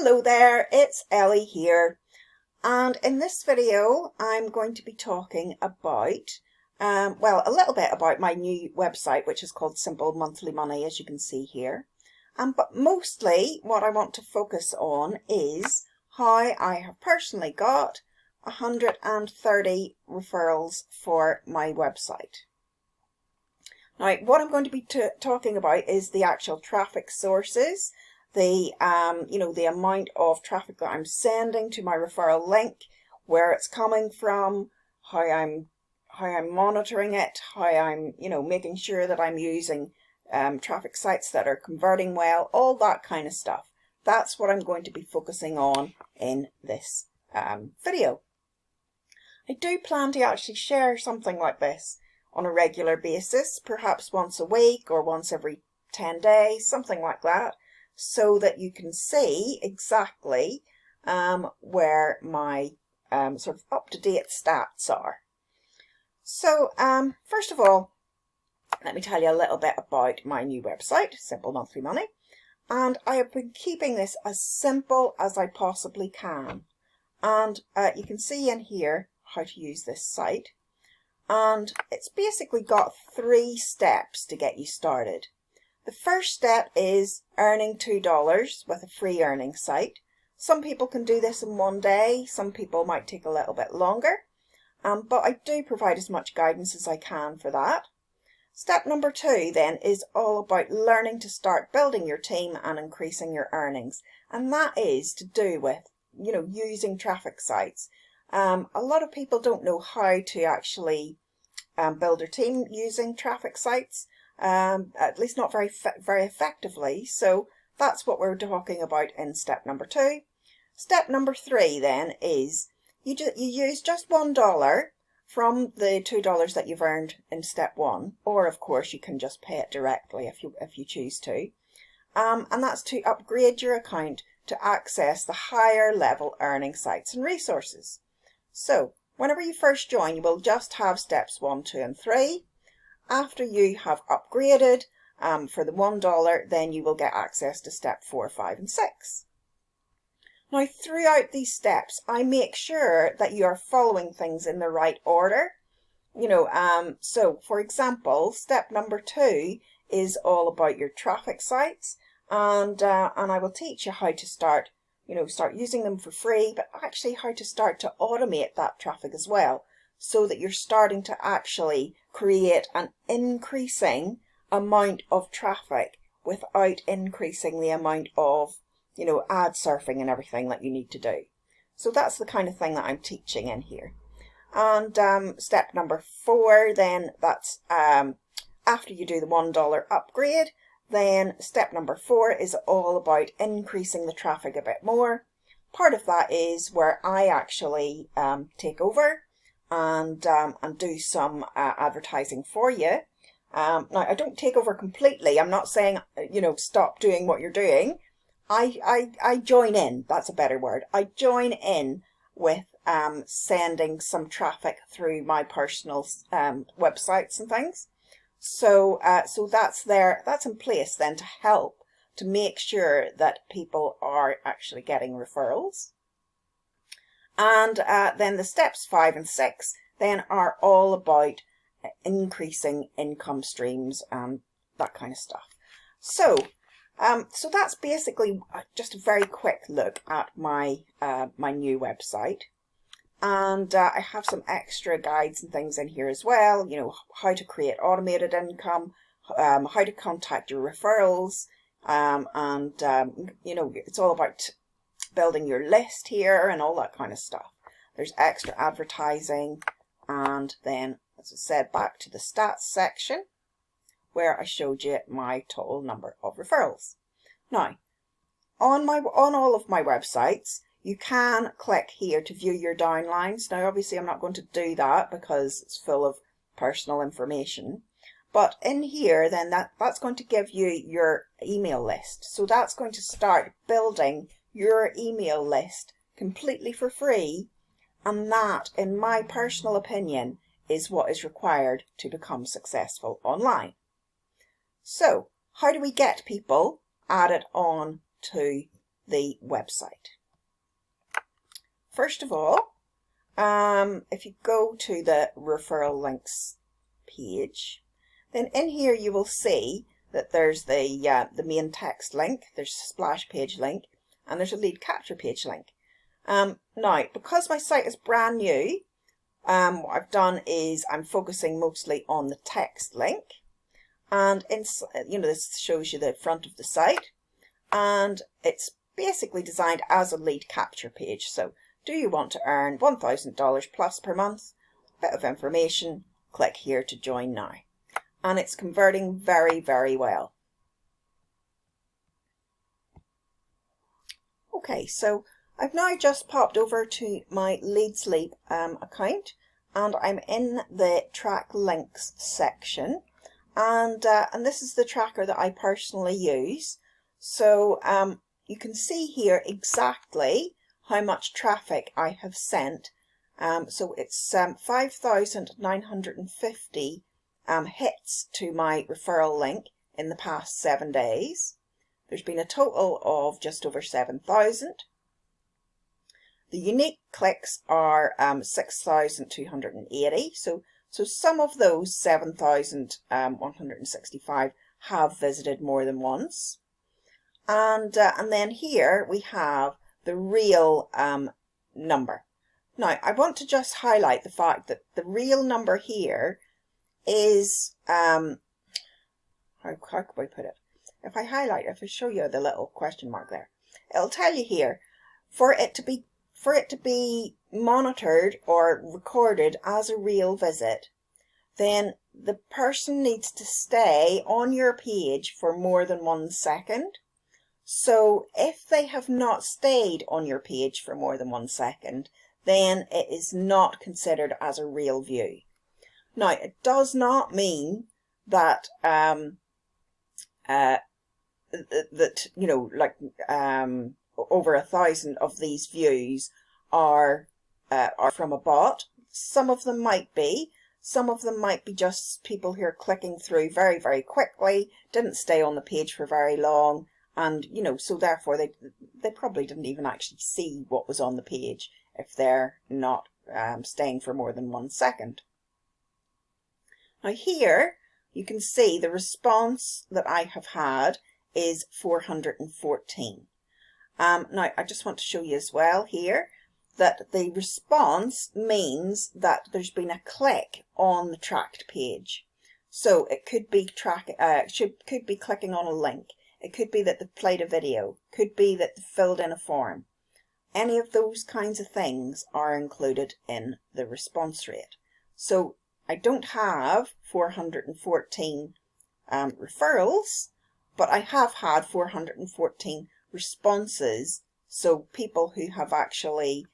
Hello there, it's Ellie here, and in this video I'm going to be talking about, well, a little bit about my new website, which is called Simple Monthly Money, as you can see here. But mostly what I want to focus on is how I have personally got 130 referrals for my website. Now, what I'm going to be talking about is the actual traffic sources, the the amount of traffic that I'm sending to my referral link, where it's coming from, how I'm monitoring it, how I'm making sure that I'm using traffic sites that are converting well, all that kind of stuff. That's what I'm going to be focusing on in this video. I do plan to actually share something like this on a regular basis, perhaps once a week or once every 10 days, something like that, so that you can see exactly where my sort of up-to-date stats are. So first of all, let me tell you a little bit about my new website, Simple Monthly Money, and I have been keeping this as simple as I possibly can. And you can see in here how to use this site. And it's basically got 3 steps to get you started. The first step is earning $2 with a free earning site. Some people can do this in one day, some people might take a little bit longer, but I do provide as much guidance as I can for that. Step number 2 then is all about learning to start building your team and increasing your earnings, and that is to do with using traffic sites. A lot of people don't know how to actually build their team using traffic sites, at least not very effectively. So that's what we're talking about in step number 2. Step number 3 then is you use just $1 from the $2 that you've earned in step 1, or of course you can just pay it directly if you choose to, and that's to upgrade your account to access the higher level earning sites and resources. So whenever you first join, you will just have steps 1, 2 and 3. After you have upgraded for the $1, then you will get access to step 4, 5 and 6. Now throughout these steps, I make sure that you are following things in the right order. So for example, step number 2 is all about your traffic sites, and I will teach you how to start using them for free, but actually how to start to automate that traffic as well, so that you're starting to actually create an increasing amount of traffic without increasing the amount of, ad surfing and everything that you need to do. So that's the kind of thing that I'm teaching in here. And step number 4, then that's after you do the $1 upgrade, then step number 4 is all about increasing the traffic a bit more. Part of that is where I actually take over and do some advertising for you. Now, I don't take over completely. I'm not saying, stop doing what you're doing. I join in. That's a better word. I join in with sending some traffic through my personal websites and things. So that's there. That's in place then to help to make sure that people are actually getting referrals. And then the steps 5 and 6 then are all about increasing income streams and that kind of stuff. So that's basically just a very quick look at my my new website. And I have some extra guides and things in here as well, how to create automated income, how to contact your referrals, it's all about building your list here and all that kind of stuff. There's extra advertising, and then, as I said, back to the stats section where I showed you my total number of referrals. Now, on all of my websites, you can click here to view your downlines. Now, obviously, I'm not going to do that because it's full of personal information. But in here, then that's going to give you your email list. So that's going to start building your email list completely for free. And that, in my personal opinion, is what is required to become successful online. So, how do we get people added on to the website. First of all, if you go to the referral links page, then in here you will see that there's the main text link, there's a splash page link, and there's a lead capture page link. Now, because my site is brand new, what I've done is I'm focusing mostly on the text link, and this shows you the front of the site, and it's basically designed as a lead capture page. So, do you want to earn $1,000 plus per month? Bit of information. Click here to join now, and it's converting very, very well. Okay, so I've now just popped over to my Lead Sleep account, and I'm in the track links section, and this is the tracker that I personally use. So you can see here exactly how much traffic I have sent. So it's 5,950 hits to my referral link in the past 7 days. There's been a total of just over 7,000. The unique clicks are 6,280. So some of those 7,165 have visited more than once. And then here we have the real number. Now, I want to just highlight the fact that the real number here is, how can I put it? If I highlight, if I show you the little question mark there, it'll tell you here, for it to be monitored or recorded as a real visit, then the person needs to stay on your page for more than 1 second. So if they have not stayed on your page for more than 1 second, then it is not considered as a real view. Now, it does not mean that over 1,000 of these views are from a bot. Some of them might be. Some of them might be just people who are clicking through very, very quickly, didn't stay on the page for very long, and so therefore they probably didn't even actually see what was on the page if they're not staying for more than 1 second. Now here you can see the response that I have had is 414. Now I just want to show you as well here that the response means that there's been a click on the tracked page. So it could be could be clicking on a link. It could be that they've played a video. Could be that they've filled in a form. Any of those kinds of things are included in the response rate. So I don't have 414 referrals, but I have had 414 responses. So people who have actually,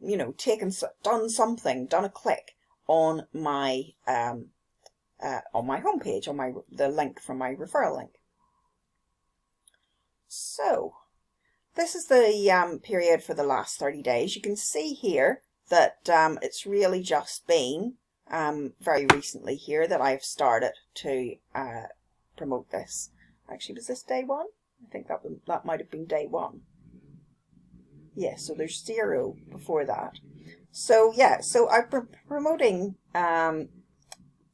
done a click on my homepage, on the link from my referral link. So this is the period for the last 30 days. You can see here that it's really just been very recently here that I've started to promote this. Actually, was this day 1? I think that might have been day 1. Yeah, so there's 0 before that. So yeah, so I've been promoting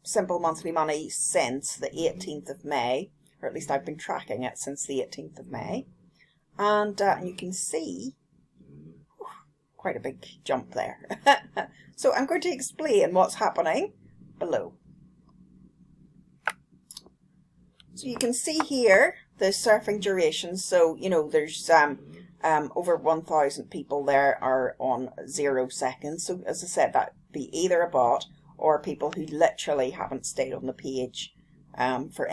Simple Monthly Money since the 18th of May, or at least I've been tracking it since the 18th of May. And you can see quite a big jump there. So I'm going to explain what's happening below. So you can see here the surfing duration. So, there's over 1,000 people there are on 0 seconds. So as I said, that'd be either a bot or people who literally haven't stayed on the page for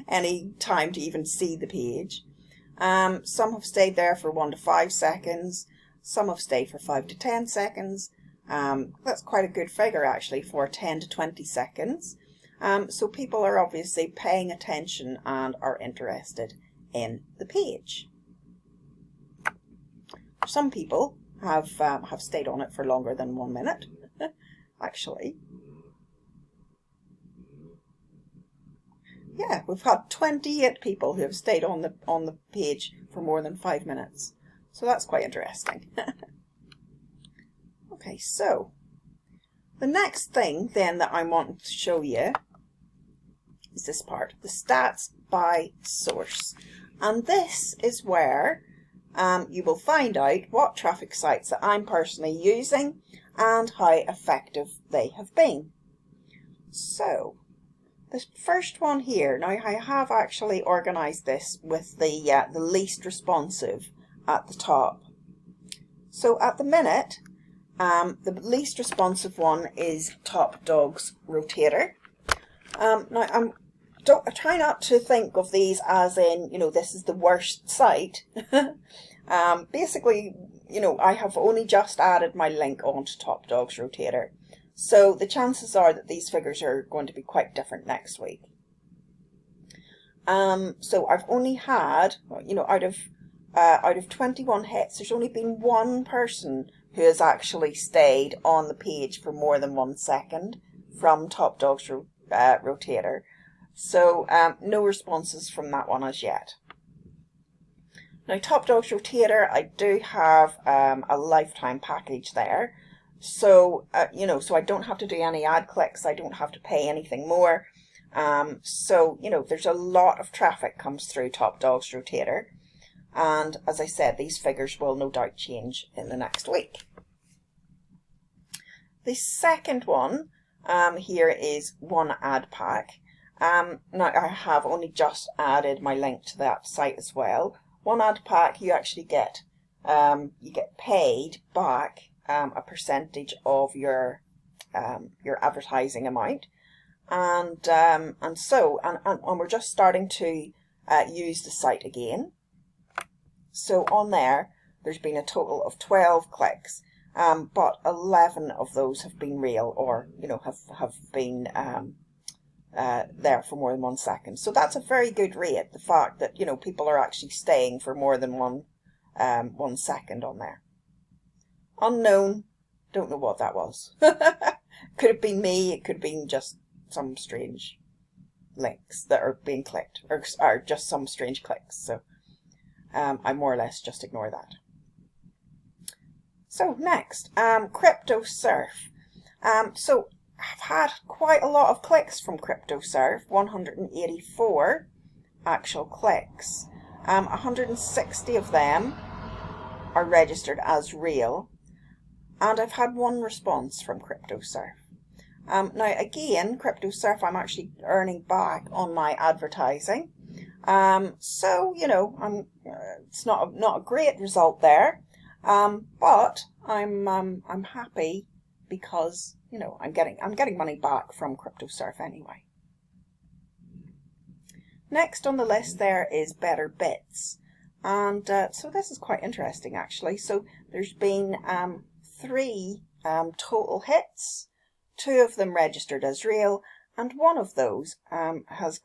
any time to even see the page. Some have stayed there for 1 to 5 seconds. Some have stayed for 5 to 10 seconds. That's quite a good figure actually for 10 to 20 seconds. So people are obviously paying attention and are interested in the page. Some people have stayed on it for longer than 1 minute, actually. Yeah, we've had 28 people who have stayed on the page for more than 5 minutes. So that's quite interesting. Okay, so the next thing then that I want to show you is this part, the stats by source. And this is where you will find out what traffic sites that I'm personally using and how effective they have been. So the first one here, now I have actually organised this with the least responsive at the top. So at the minute, the least responsive one is Top Dog's Rotator. Now I try not to think of these as in, this is the worst site. Basically, I have only just added my link onto Top Dog's Rotator. So the chances are that these figures are going to be quite different next week. So I've only had, out of 21 hits, there's only been one person who has actually stayed on the page for more than 1 second from Top Dog's Rotator. So no responses from that one as yet. Now Top Dog's Rotator, I do have a lifetime package there. So, so I don't have to do any ad clicks. I don't have to pay anything more. So, there's a lot of traffic comes through Top Dog's Rotator. And as I said, these figures will no doubt change in the next week. The second one here is One Ad Pack. Now I have only just added my link to that site as well. One Ad Pack, you actually get paid back a percentage of your advertising amount, and we're just starting to use the site again. So on there's been a total of 12 clicks, but 11 of those have been real, or have been there for more than 1 second. So that's a very good rate. The fact that people are actually staying for more than 1 second on there. Unknown, don't know what that was. Could have been me, it could have been just some strange links that are being clicked, or just some strange clicks. So I more or less just ignore that. So next, Crypto Surf. So I've had quite a lot of clicks from Crypto Surf, 184 actual clicks. 160 of them are registered as real, and I've had 1 response from Crypto Surf. Now again, Crypto Surf, I'm actually earning back on my advertising. So it's not a great result there, but I'm happy because I'm getting money back from Crypto Surf anyway. Next on the list there is Better Bits, and so this is quite interesting actually. So there's been 3 total hits, 2 of them registered as real, and 1 of those has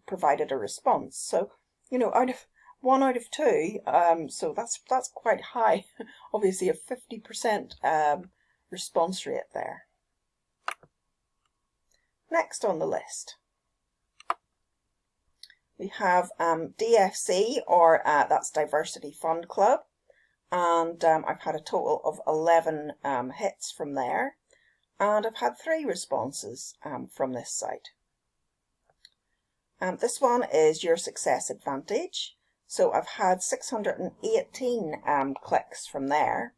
provided a response. So out of 1 out of 2, so that's quite high. Obviously a 50% response rate there. Next on the list, we have DFC, or that's Diversity Fund Club, and I've had a total of 11 hits from there, and I've had 3 responses from this site. This one is Your Success Advantage, so I've had 618 clicks from there.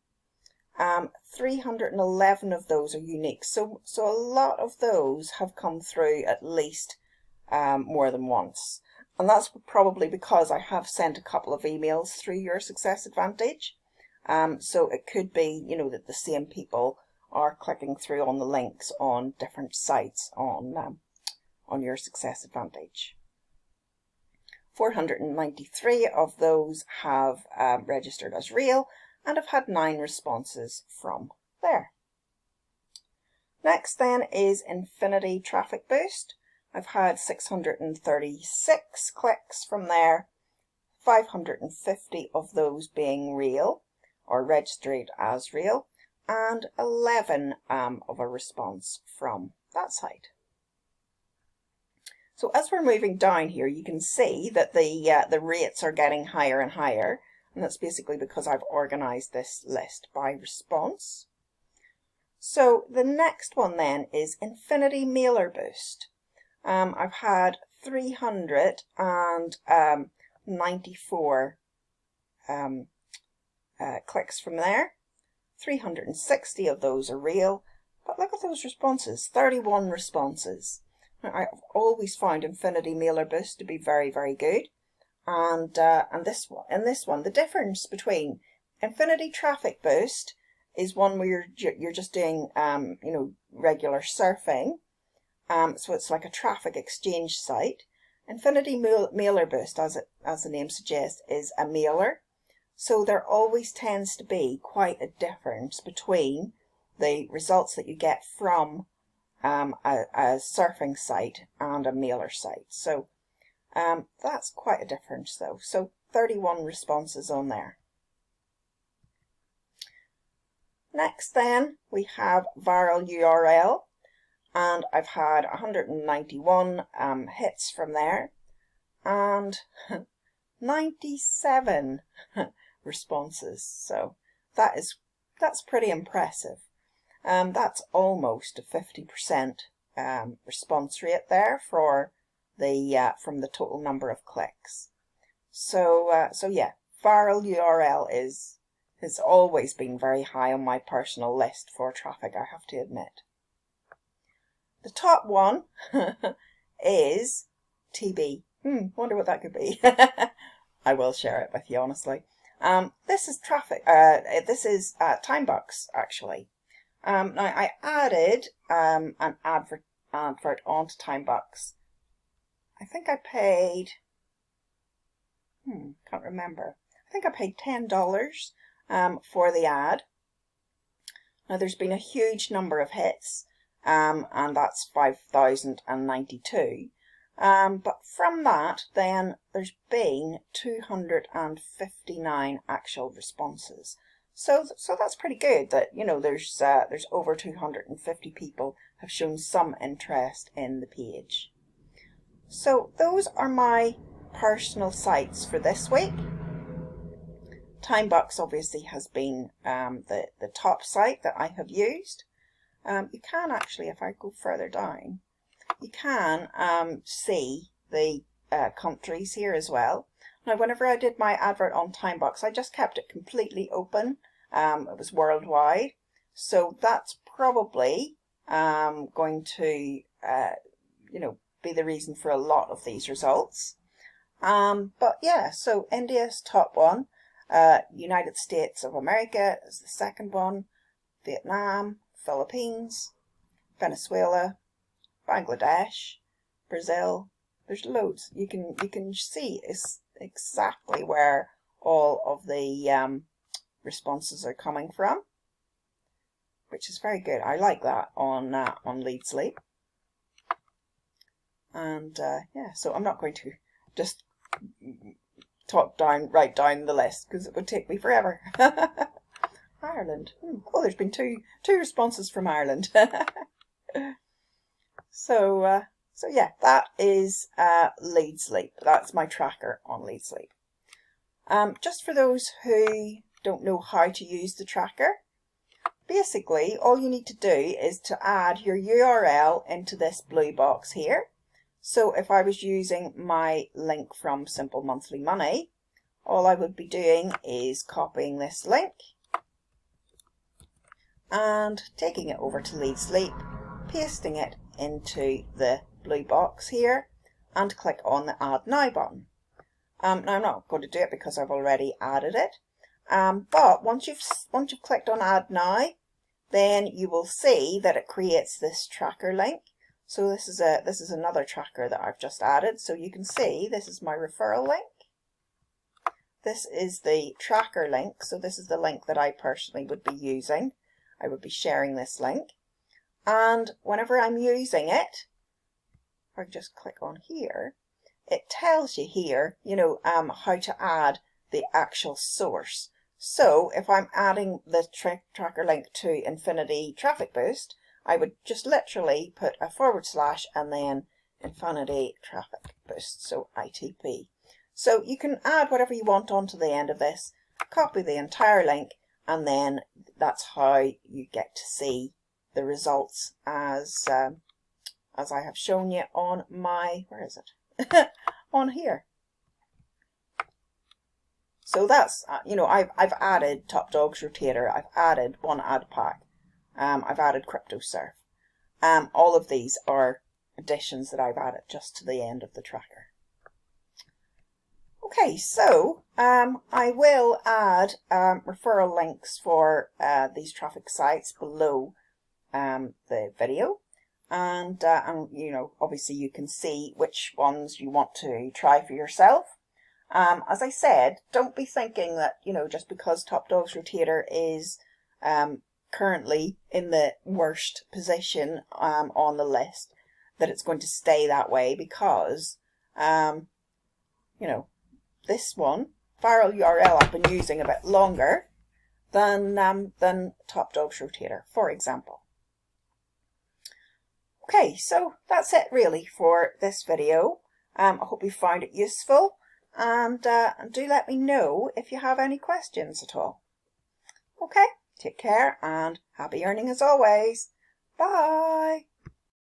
311 of those are unique, so a lot of those have come through at least more than once. And that's probably because I have sent a couple of emails through Your Success Advantage. So it could be, that the same people are clicking through on the links on different sites on Your Success Advantage. 493 of those have registered as real, and I've had 9 responses from there. Next then is Infinity Traffic Boost. I've had 636 clicks from there, 550 of those being real or registered as real, and 11 of a response from that site. So as we're moving down here, you can see that the rates are getting higher and higher. And that's basically because I've organized this list by response. So the next one then is Infinity Mailer Boost. I've had 394 clicks from there. 360 of those are real, but look at those responses, 31 responses. Now, I've always found Infinity Mailer Boost to be very, very good. And this one, the difference between Infinity Traffic Boost is one where you're just doing you know, regular surfing. So it's like a traffic exchange site. Infinity Mailer Boost, as the name suggests, is a mailer. So there always tends to be quite a difference between the results that you get from a surfing site and a mailer site. So that's quite a difference though. So 31 responses on there. Next then we have Viral URL, and I've had 191 hits from there and 97 responses. So that's pretty impressive. That's almost a 50% response rate there for the from the total number of clicks. So yeah, Viral URL has always been very high on my personal list for traffic, I have to admit. The top one is TB. Wonder what that could be. I will share it with you, honestly. This is traffic. This is TimeBucks, actually. Now I added an advert onto TimeBucks. I think I paid. Can't remember. I think I paid $10 for the ad. Now there's been a huge number of hits, and that's 5,092. But from that, then there's been 259 actual responses. So that's pretty good. That, you know, there's over 250 people have shown some interest in the page. So those are my personal sites for this week. TimeBucks obviously has been the top site that I have used. You can actually, if I go further down, you can see the countries here as well. Now, whenever I did my advert on TimeBucks, I just kept it completely open. It was worldwide, so that's probably going to, you know, be the reason for a lot of these results. But yeah, so India's top one, United States of America is the second one, Vietnam, Philippines, Venezuela, Bangladesh, Brazil. There's loads. You can see exactly where all of the responses are coming from, which is very good. I like that on Lead Sleep. And yeah, so I'm not going to just write down the list because it would take me forever. Ireland. Oh, there's been two responses from Ireland. So yeah, that is Lead Sleep. That's my tracker on Lead Sleep. Just for those who don't know how to use the tracker, basically all you need to do is to add your URL into this blue box here. So if I was using my link from Simple Monthly Money, all I would be doing is copying this link and taking it over to Lead Sleep, pasting it into the blue box here, and click on the Add Now button. Now I'm not going to do it because I've already added it, but once you've clicked on Add Now, then you will see that it creates this tracker link. So this is another tracker that I've just added. So you can see this is my referral link. This is the tracker link. So this is the link that I personally would be using. I would be sharing this link. And whenever I'm using it, if I just click on here, it tells you here, you know, how to add the actual source. So if I'm adding the tracker link to Infinity Traffic Boost, I would just literally put a / and then Infinity Traffic Boost, so ITP. So you can add whatever you want onto the end of this, copy the entire link, and then that's how you get to see the results as I have shown you on my, where is it? On here. So that's, you know, I've added Top Dogs Rotator, I've added One Ad Pack, I've added CryptoSurf. All of these are additions that I've added just to the end of the tracker. Okay, so I will add referral links for these traffic sites below the video, and you know, obviously you can see which ones you want to try for yourself. As I said, don't be thinking that, you know, just because Top Dogs Rotator is currently in the worst position on the list, that it's going to stay that way, because you know, this one, viral URL, I've been using a bit longer than Top Dogs Rotator, for example. Okay, so that's it really for this video. I hope you found it useful, and do let me know if you have any questions at all. Okay, take care and happy earning as always. Bye!